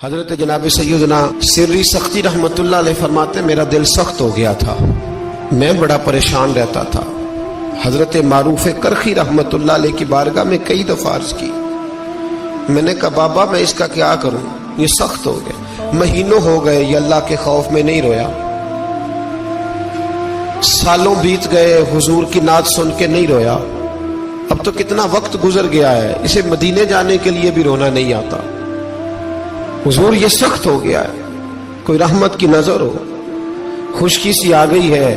حضرت جناب سیدنا سری سختی رحمت اللہ علیہ فرماتے میرا دل سخت ہو گیا تھا، میں بڑا پریشان رہتا تھا۔ حضرت معروف کرخی رحمت اللہ علیہ کی بارگاہ میں کئی دفعہ عرض کی، میں نے کہا بابا میں اس کا کیا کروں، یہ سخت ہو گئے، مہینوں ہو گئے یہ اللہ کے خوف میں نہیں رویا، سالوں بیت گئے حضور کی نعت سن کے نہیں رویا، اب تو کتنا وقت گزر گیا ہے، اسے مدینے جانے کے لیے بھی رونا نہیں آتا، حضور یہ سخت ہو گیا ہے، کوئی رحمت کی نظر ہو، خشکی سی آ گئی ہے،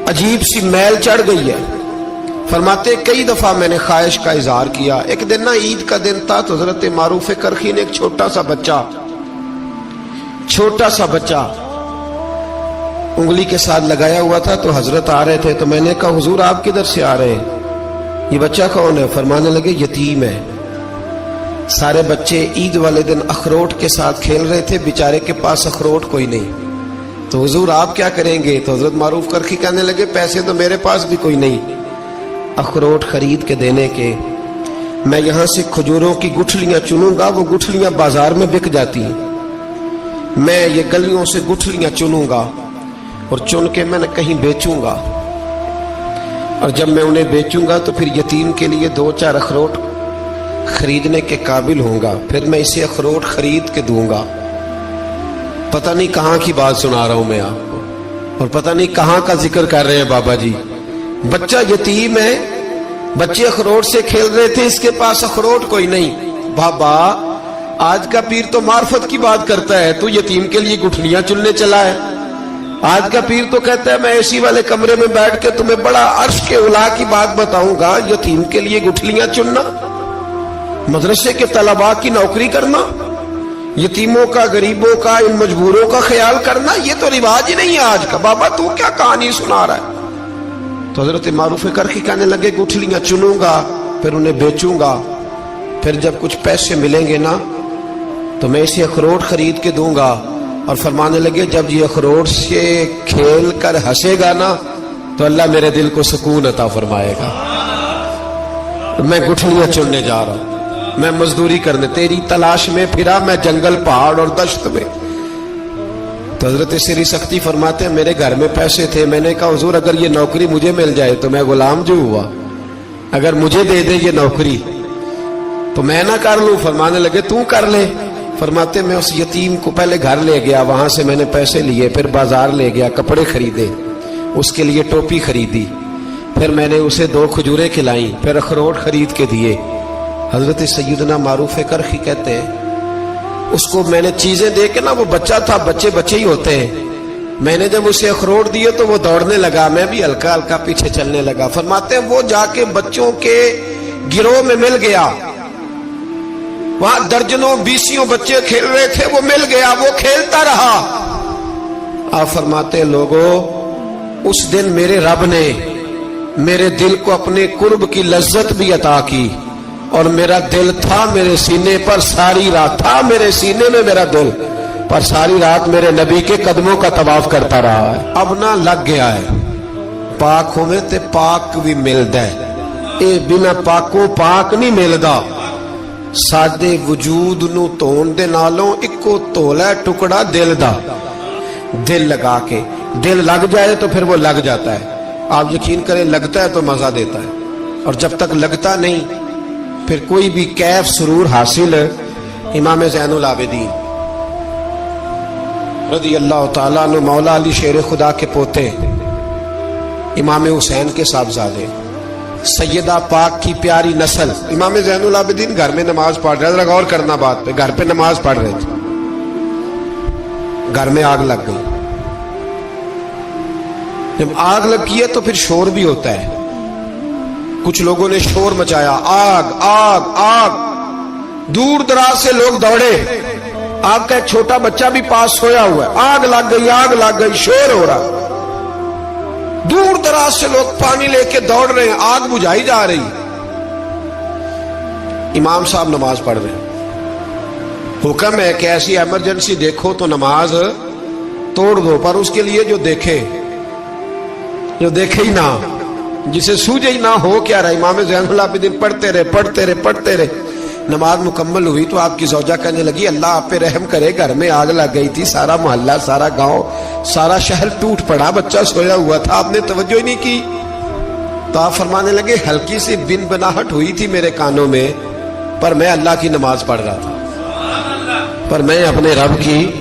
عجیب سی میل چڑھ گئی ہے۔ فرماتے کئی دفعہ میں نے خواہش کا اظہار کیا۔ ایک دن نا عید کا دن تھا تو حضرت معروف کرخی نے ایک چھوٹا سا بچہ انگلی کے ساتھ لگایا ہوا تھا، تو حضرت آ رہے تھے، تو میں نے کہا حضور آپ کدھر سے آ رہے ہیں، یہ بچہ کون ہے؟ فرمانے لگے یتیم ہے۔ سارے بچے عید والے دن اخروٹ کے ساتھ کھیل رہے تھے، بیچارے کے پاس اخروٹ کوئی نہیں، تو حضور آپ کیا کریں گے؟ تو حضرت معروف کرخی کہنے لگے پیسے تو میرے پاس بھی کوئی نہیں اخروٹ خرید کے دینے کے، میں یہاں سے کھجوروں کی گٹھلیاں چنوں گا، وہ گٹھلیاں بازار میں بک جاتی ہیں، میں یہ گلیوں سے گٹھلیاں چنوں گا اور چن کے میں کہیں بیچوں گا، اور جب میں انہیں بیچوں گا تو پھر یتیم کے لیے 2-4 اخروٹ خریدنے کے قابل ہوں گا، پھر میں اسے اخروٹ خرید کے دوں گا۔ پتہ نہیں کہاں کی بات سنا رہا ہوں میں آپ کو، اور پتہ نہیں کہاں کا ذکر کر رہے ہیں بابا جی۔ بچہ یتیم ہے، بچے اخروٹ سے کھیل رہے تھے، اس کے پاس اخروٹ کوئی نہیں۔ بابا آج کا پیر تو معرفت کی بات کرتا ہے، تو یتیم کے لیے گٹھلیاں چننے چلا ہے۔ آج کا پیر تو کہتا ہے میں اے سی والے کمرے میں بیٹھ کے تمہیں بڑا عرش کے اعلیٰ کی بات بتاؤں گا، یتیم کے لیے گٹھلیاں چننا، مدرسے کے طلباء کی نوکری کرنا، یتیموں کا، غریبوں کا، ان مجبوروں کا خیال کرنا، یہ تو رواج ہی نہیں ہے آج کا۔ بابا تو کیا کہانی سنا رہا ہے؟ تو حضرت معروف کرخی کہنے لگے گٹھلیاں چنوں گا، پھر انہیں بیچوں گا، پھر جب کچھ پیسے ملیں گے نا تو میں اسے اخروٹ خرید کے دوں گا، اور فرمانے لگے جب یہ اخروٹ سے کھیل کر ہنسے گا نا تو اللہ میرے دل کو سکون عطا فرمائے گا۔ میں گٹھلیاں چننے جا رہا ہوں، میں مزدوری کرنے تیری تلاش میں پھرا میں جنگل پہاڑ اور دشت میں۔ تو حضرت سری سختی فرماتے ہیں میرے گھر میں پیسے تھے، میں نے کہا حضور اگر یہ نوکری مجھے مل جائے تو میں غلام جو ہوا، اگر مجھے دے دے یہ نوکری تو میں نہ کر لوں؟ فرمانے لگے تو کر لے۔ فرماتے میں اس یتیم کو پہلے گھر لے گیا، وہاں سے میں نے پیسے لیے، پھر بازار لے گیا، کپڑے خریدے، اس کے لیے ٹوپی خریدی، پھر میں نے اسے 2 کھجوریں کھلائیں، پھر اخروٹ خرید کے دیے۔ حضرت سیدنا معروف کرخی کہتے ہیں اس کو میں نے چیزیں دے کے نا، وہ بچہ تھا، بچے ہی ہوتے ہیں، میں نے جب اسے اخروٹ دیے تو وہ دوڑنے لگا، میں بھی ہلکا ہلکا پیچھے چلنے لگا۔ فرماتے ہیں وہ جا کے بچوں کے گروہ میں مل گیا، وہاں درجنوں 20 بچے کھیل رہے تھے، وہ مل گیا، وہ کھیلتا رہا۔ آپ فرماتے ہیں لوگوں اس دن میرے رب نے میرے دل کو اپنے قرب کی لذت بھی عطا کی، اور میرا دل تھا میرے سینے پر ساری رات، تھا میرے سینے میں میرا دل پر ساری رات میرے نبی کے قدموں کا طواف کرتا رہا ہے۔ اب نہ لگ گیا ہے، پاک ہوئے تے پاک بھی ملدا ہے، اے بنا پاکوں پاک نہیں ملدا۔ سادے وجود نو تون دے نالوں اکو تولا ٹکڑا دل دا، دل لگا کے، دل لگ جائے تو پھر وہ لگ جاتا ہے۔ آپ یقین کریں لگتا ہے تو مزہ دیتا ہے، اور جب تک لگتا نہیں پھر کوئی بھی کیف سرور حاصل۔ امام زین العابدین رضی اللہ تعالیٰ عنہ مولا علی شیر خدا کے پوتے، امام حسین کے صاحبزادے، سیدہ پاک کی پیاری نسل، امام زین العابدین گھر میں نماز پڑھ رہے تھے، غور کرنا بات پہ، گھر پہ نماز پڑھ رہے تھے، گھر میں آگ لگ گئی۔ جب آگ لگی ہے تو پھر شور بھی ہوتا ہے، کچھ لوگوں نے شور مچایا، آگ آگ آگ، دور دراز سے لوگ دوڑے، آپ کا ایک چھوٹا بچہ بھی پاس سویا ہوا ہے، آگ لگ گئی، شور ہو رہا، دور دراز سے لوگ پانی لے کے دوڑ رہے ہیں، آگ بجھائی جا رہی، امام صاحب نماز پڑھ رہے ہیں، حکم ہے کہ ایسی ایمرجنسی دیکھو تو نماز توڑ دو، پر اس کے لیے جو دیکھے ہی نہ، جسے سوجے ہی نہ ہو کیا رہا۔ امام زین العابدین پڑھتے رہے، نماز مکمل ہوئی تو آپ کی زوجہ کہنے لگی اللہ آپ پہ رحم کرے، گھر میں آگ لگ گئی تھی، سارا محلہ، سارا گاؤں، سارا شہر ٹوٹ پڑا، بچہ سویا ہوا تھا، آپ نے توجہ ہی نہیں کی۔ تو آپ فرمانے لگے ہلکی سی بن بناہٹ ہوئی تھی میرے کانوں میں، پر میں اللہ کی نماز پڑھ رہا تھا، پر میں اپنے رب کی،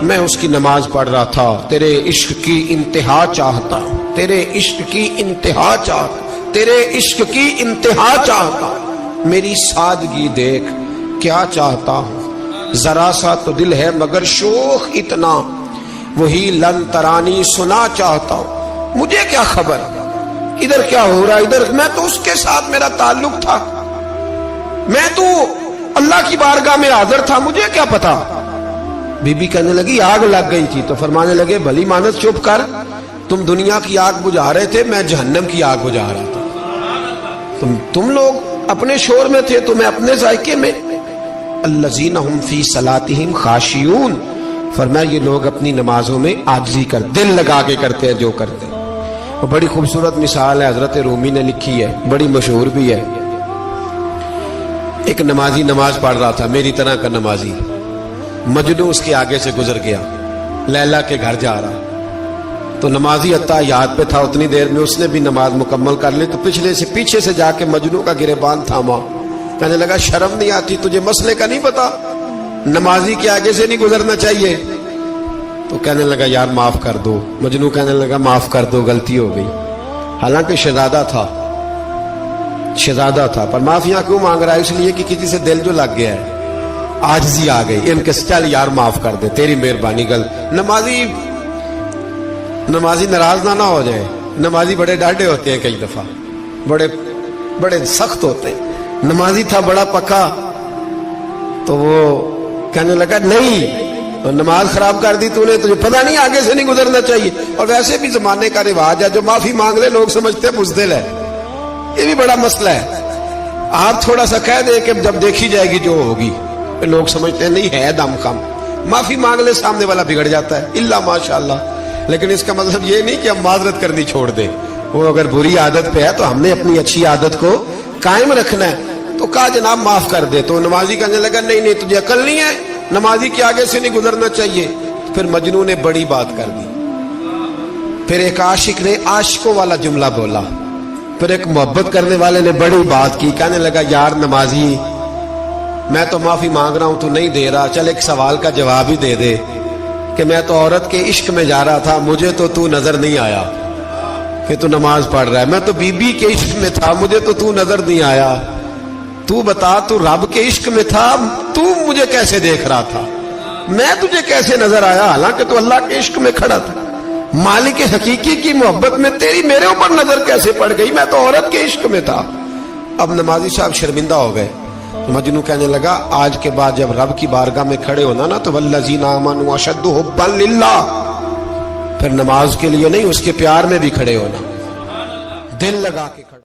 میں اس کی نماز پڑھ رہا تھا۔ تیرے عشق کی انتہا چاہتا، تیرے عشق کی انتہا چاہتا، تیرے عشق کی انتہا چاہتا، میری سادگی دیکھ کیا چاہتا ہوں، ذرا سا تو دل ہے مگر شوق اتنا، وہی لن ترانی سنا چاہتا ہوں، مجھے کیا خبر ادھر کیا ہو رہا، ادھر میں تو اس کے ساتھ میرا تعلق تھا، میں تو اللہ کی بارگاہ میں حاضر تھا، مجھے کیا پتا۔ بی بی کہنے لگی آگ لگ گئی تھی، تو فرمانے لگے بھلی مانت چپ کر، تم دنیا کی آگ بجھا رہے تھے، میں جہنم کی آگ بجھا رہا تھا، تم لوگ اپنے شور میں تھے تو میں اپنے ذائقے میں۔ الذین ہم فی صلاتہم خاشعون، فرمایا یہ لوگ اپنی نمازوں میں عاجزی کر، دل لگا کے کرتے ہیں جو کرتے ہیں۔ وہ بڑی خوبصورت مثال ہے، حضرت رومی نے لکھی ہے، بڑی مشہور بھی ہے۔ ایک نمازی نماز پڑھ رہا تھا، میری طرح کا نمازی، مجنو اس کے آگے سے گزر گیا، لیلا کے گھر جا رہا، تو نمازی اتحیات پہ تھا، اتنی دیر میں اس نے بھی نماز مکمل کر لی، تو پیچھے سے جا کے مجنو کا گریبان تھاما، کہنے لگا شرم نہیں آتی تجھے، مسئلے کا نہیں پتا، نمازی کے آگے سے نہیں گزرنا چاہیے؟ تو کہنے لگا یار معاف کر دو، مجنو کہنے لگا معاف کر دو، غلطی ہو گئی، حالانکہ شہزادہ تھا، پر معافیاں کیوں مانگ رہا ہے؟ اس لیے کہ کسی سے دل جو لگ گیا ہے، عاجزی آ گئی، ان کے چل یار معاف کر دے، تیری مہربانی، نمازی ناراض نہ ہو جائے، نمازی بڑے ڈاڈے ہوتے ہیں، کئی دفعہ بڑے سخت ہوتے ہیں، نمازی تھا بڑا پکا، تو وہ کہنے لگا نہیں، نماز خراب کر دی تو نے، تجھے پتہ نہیں آگے سے نہیں گزرنا چاہیے، اور ویسے بھی زمانے کا رواج ہے جو معافی مانگ لے لوگ سمجھتے ہیں بزدل ہے، یہ بھی بڑا مسئلہ ہے۔ آپ تھوڑا سا کہہ دیں کہ جب دیکھی جائے گی جو ہوگی، لوگ سمجھتے ہیں نہیں ہے دم کم، معافی مانگ لے سامنے والا بگڑ جاتا ہے، الا ماشاءاللہ، لیکن اس کا مطلب یہ نہیں کہ ہم معذرت کرنی چھوڑ دیں، وہ اگر بری عادت پہ ہے تو ہم نے اپنی اچھی عادت کو قائم رکھنا ہے، تو کہا جناب معاف کر دے، تو نمازی کہنے لگا نہیں تجھے عقل نہیں ہے، نمازی کے آگے سے نہیں گزرنا چاہیے۔ پھر مجنو نے بڑی بات کر دی، پھر ایک عاشق نے عاشقوں والا جملہ بولا، پھر ایک محبت کرنے والے نے بڑی بات کی، کہنے لگا یار نمازی میں تو معافی مانگ رہا ہوں تو نہیں دے رہا، چل ایک سوال کا جواب ہی دے دے کہ میں تو عورت کے عشق میں جا رہا تھا، مجھے تو نظر نہیں آیا کہ تو نماز پڑھ رہا ہے، میں تو بی بی کے عشق میں تھا، مجھے تو نظر نہیں آیا، تو بتا تو رب کے عشق میں تھا، تو مجھے کیسے دیکھ رہا تھا، میں تجھے کیسے نظر آیا، حالانکہ تو اللہ کے عشق میں کھڑا تھا، مالک حقیقی کی محبت میں تیری میرے اوپر نظر کیسے پڑ گئی، میں تو عورت کے عشق میں تھا۔ اب نمازی صاحب شرمندہ ہو گئے، مجنو کہنے لگا آج کے بعد جب رب کی بارگاہ میں کھڑے ہونا نا تو والذین آمنوا اشد حبا للہ، پھر نماز کے لیے نہیں اس کے پیار میں بھی کھڑے ہونا، دل لگا کے کھڑے